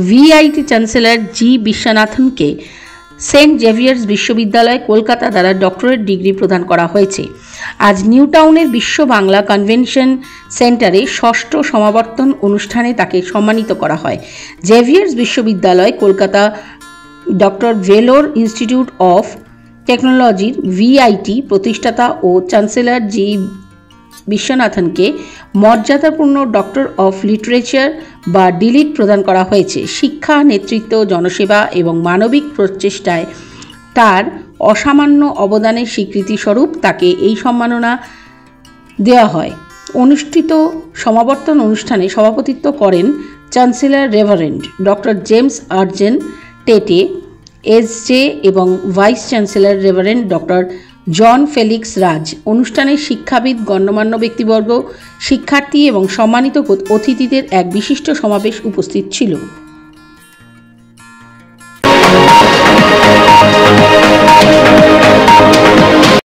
VIT chancellor জি বিশ্বনাথনকে Saint Xavier's বিশ্ববিদ্যালয় কলকাতা দ্বারা doctorate degree প্রদান করা হয়েছে। আজ নিউ টাউনের বিশ্ব বাংলা কনভেনশন সেন্টারে ষষ্ঠ সমাবর্তন অনুষ্ঠানে তাকে সম্মানিত করা হয়। জেভিয়ার্স বিশ্ববিদ্যালয় Kolkata doctor Vellore institute of টেকনোলজির ভিআইটি প্রতিষ্ঠাতা ও চ্যান্সেলর জি বিশ্বনাথনকে মর্যাদাপূর্ণ ডক্টর অফ লিটারেচার বা ডিলিট প্রদান করা হয়েছে। শিক্ষা, নেতৃত্ব, জনসেবা এবং মানবিক প্রচেষ্টায় তার অসামান্য অবদানের স্বীকৃতিস্বরূপ তাকে এই সম্মাননা দেওয়া হয়। অনুষ্ঠিত সমাবর্তন অনুষ্ঠানে সভাপতিত্ব করেন chancellor reverend doctor James Arjen Tete SJ এবং vice chancellor reverend doctor John Felix Raj. অনুষ্ঠানে শিক্ষাবিদ, গণ্যমান্য ব্যক্তিবর্গ, শিক্ষার্থী এবং সম্মানিত অতিথিদের এক বিশিষ্ট সমাবেশ উপস্থিত ছিল।